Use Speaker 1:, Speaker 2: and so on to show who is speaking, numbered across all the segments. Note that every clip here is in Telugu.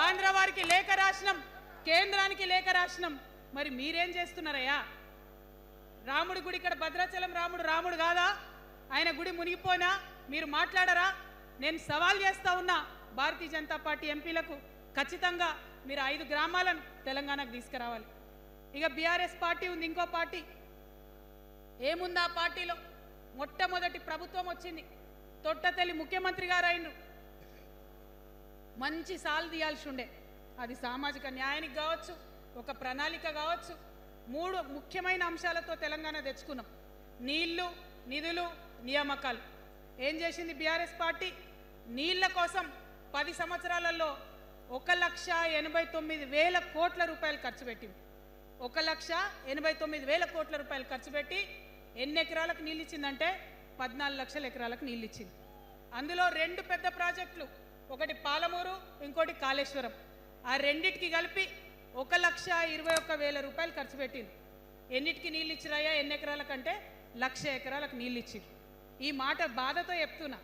Speaker 1: ఆంధ్ర వారికి లేఖ రాసినాం, కేంద్రానికి లేఖ రాసినాం. మరి మీరేం చేస్తున్నారయ్యా? రాముడి గుడి ఇక్కడ భద్రాచలం రాముడు కాదా? ఆయన గుడి మునిగిపోయినా మీరు మాట్లాడరా? నేను సవాల్ చేస్తా ఉన్నా భారతీయ జనతా పార్టీ ఎంపీలకు, ఖచ్చితంగా మీరు 5 గ్రామాలను తెలంగాణకు తీసుకురావాలి. ఇక బీఆర్ఎస్ పార్టీ ఉంది, ఇంకో పార్టీ. ఏముంది ఆ పార్టీలో? మొట్టమొదటి ప్రభుత్వం వచ్చింది, తొట్టతల్లి ముఖ్యమంత్రి గారు అయినరు. మంచి సాలు తీయాల్సి ఉండే, అది సామాజిక న్యాయానికి కావచ్చు, ఒక ప్రణాళిక కావచ్చు. 3 ముఖ్యమైన అంశాలతో తెలంగాణ తెచ్చుకున్నాం: నీళ్లు, నిధులు, నియామకాలు. ఏం చేసింది బీఆర్ఎస్ పార్టీ? నీళ్ల కోసం 10 సంవత్సరాలలో 1,89,000 కోట్ల రూపాయలు ఖర్చు పెట్టింది. 1,89,000 కోట్ల రూపాయలు ఖర్చు పెట్టి ఎన్ని ఎకరాలకు నీళ్ళు ఇచ్చిందంటే 14 లక్షల ఎకరాలకు నీళ్ళు ఇచ్చింది. అందులో 2 పెద్ద ప్రాజెక్టులు, ఒకటి పాలమూరు, ఇంకోటి కాళేశ్వరం. ఆ రెండిటికి కలిపి 1,21,000 రూపాయలు ఖర్చు పెట్టింది. ఎన్నిటికి నీళ్ళు ఇచ్చిరాయా? ఎన్ని ఎకరాలకంటే 1,00,000 ఎకరాలకు నీళ్ళు ఇచ్చింది. ఈ మాట బాధతో చెప్తున్నా.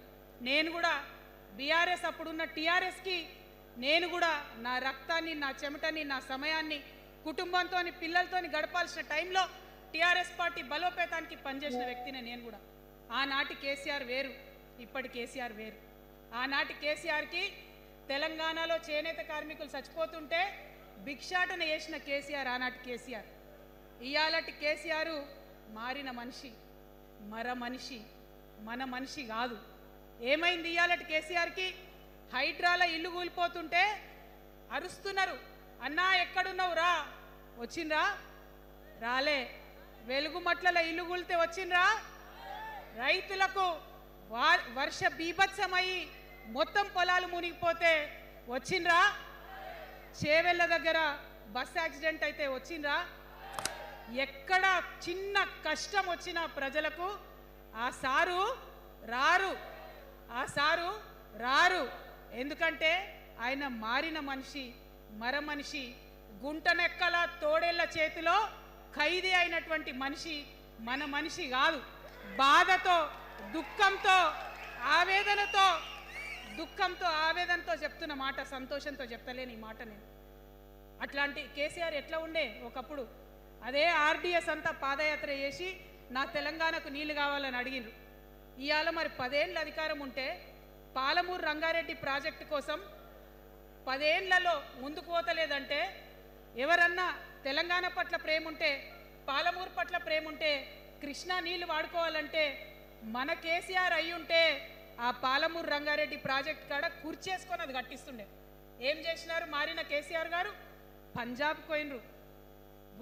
Speaker 1: నేను కూడా బీఆర్ఎస్ అప్పుడున్న టీఆర్ఎస్కి నేను కూడా నా రక్తాన్ని, నా చెమటని, నా సమయాన్ని కుటుంబంతో, పిల్లలతో గడపాల్సిన టైంలో టీఆర్ఎస్ పార్టీ బలోపేతానికి పనిచేసిన వ్యక్తిని నేను కూడా. ఆనాటి కేసీఆర్ వేరు, ఇప్పటి కేసీఆర్ వేరు. ఆనాటి కేసీఆర్కి తెలంగాణలో చేనేత కార్మికులు చచ్చిపోతుంటే భిక్షాటన చేసిన కేసీఆర్ ఆనాటి కేసీఆర్. ఇయాలటి కేసీఆర్ మారిన మనిషి, మనిషి, మన మనిషి కాదు. ఏమైంది ఇయాలటి కేసీఆర్కి? హైడ్రాల ఇల్లు కూలిపోతుంటే అరుస్తున్నారు, అన్నా ఎక్కడున్నావు రా, వచ్చిండ్రా? రాలే. వెలుగుమట్ల ఇల్లు కూలితే వచ్చిండ్రా? రైతులకు వర్ష బీభత్సమయ్యి మొత్తం పొలాలు మునిగిపోతే వచ్చిండ్రా? చేవెళ్ళ దగ్గర బస్ యాక్సిడెంట్ అయితే వచ్చిండ్రా? ఎక్కడ చిన్న కష్టం వచ్చిన ప్రజలకు ఆ సారు రారు, ఆ సారు రారు. ఎందుకంటే ఆయన మారిన మనిషి, మనిషి, గుంటనెక్కల తోడేళ్ల చేతిలో ఖైదీ అయినటువంటి మనిషి, మన మనిషి కాదు. బాధతో, దుఃఖంతో, ఆవేదనతో చెప్తున్న మాట, సంతోషంతో చెప్తలేని ఈ మాట నేను. అట్లాంటి కేసీఆర్ ఎట్లా ఉండే ఒకప్పుడు? అదే ఆర్డీఎస్ అంతా పాదయాత్ర చేసి నా తెలంగాణకు నీళ్లు కావాలని అడిగినారు. ఇవాళ మరి 10 ఏళ్ళ అధికారం ఉంటే పాలమూరు రంగారెడ్డి ప్రాజెక్టు కోసం 10 ఏళ్లలో ముందుకు పోతలేదంటే, ఎవరన్నా తెలంగాణ పట్ల ప్రేమ ఉంటే, పాలమూరు పట్ల ప్రేమ ఉంటే, కృష్ణా నీళ్లు వాడుకోవాలంటే మన కేసీఆర్ అయ్యుంటే ఆ పాలమూరు రంగారెడ్డి ప్రాజెక్ట్ కాడ కుర్చేసుకొని అది కట్టిస్తుండే. ఏం చేసినారు మారిన కేసీఆర్ గారు? పంజాబ్ పోయినరు,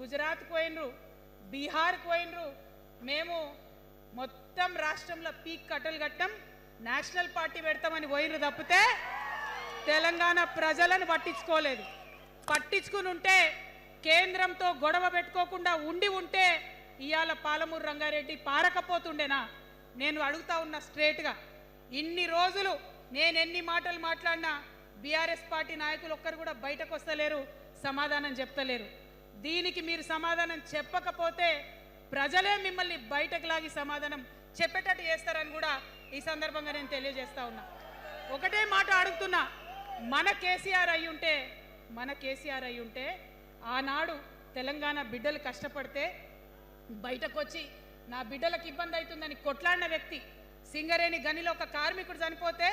Speaker 1: గుజరాత్ పోయినరు, బీహార్ పోయినరు. మేము మొత్తం రాష్ట్రంలో పీక్ కట్టలు కట్టం, నేషనల్ పార్టీ పెడతామని పోయినరు తప్పితే తెలంగాణ ప్రజలను పట్టించుకోలేదు. పట్టించుకుని ఉంటే, కేంద్రంతో గొడవ పెట్టుకోకుండా ఉంటే ఇవాళ పాలమూరు రంగారెడ్డి పారకపోతుండేనా? నేను అడుగుతా ఉన్నా స్ట్రేట్గా. ఇన్ని రోజులు నేను ఎన్ని మాటలు మాట్లాడినా బీఆర్ఎస్ పార్టీ నాయకులు ఒక్కరు కూడా బయటకు వస్తలేరు, సమాధానం చెప్తలేరు. దీనికి మీరు సమాధానం చెప్పకపోతే ప్రజలే మిమ్మల్ని బయటకు లాగి సమాధానం చెప్పేటట్టు చేస్తారని కూడా ఈ సందర్భంగా నేను తెలియజేస్తా ఉన్నా. ఒకటే మాట అడుగుతున్నా, మన కేసీఆర్ అయి ఉంటే ఆనాడు తెలంగాణ బిడ్డలు కష్టపడితే బయటకు వచ్చి నా బిడ్డలకు ఇబ్బంది అవుతుందని కొట్లాడిన వ్యక్తి, సింగరేణి గనిలో ఒక కార్మికుడు చనిపోతే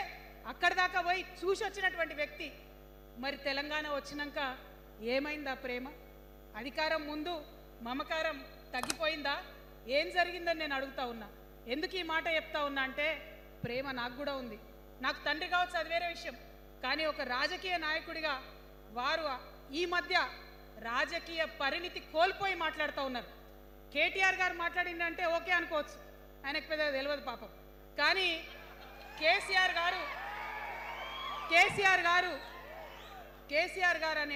Speaker 1: అక్కడి దాకా పోయి చూసి వచ్చినటువంటి వ్యక్తి. మరి తెలంగాణ వచ్చినాక ఏమైందా ప్రేమ? అధికారం ముందు మమకారం తగ్గిపోయిందా? ఏం జరిగిందని నేను అడుగుతా ఉన్నా. ఎందుకు ఈ మాట చెప్తా ఉన్నా అంటే, ప్రేమ నాకు కూడా ఉంది. నాకు తండ్రి కావచ్చు, అది వేరే విషయం. కానీ ఒక రాజకీయ నాయకుడిగా వారు ఈ మధ్య రాజకీయ పరిణితి కోల్పోయి మాట్లాడుతూ ఉన్నారు. కేటీఆర్ గారు మాట్లాడిందంటే ఓకే అనుకోవచ్చు, ఆయనకు పెద్దగా తెలియదు పాపం. కానీ కేసీఆర్ గారు అనే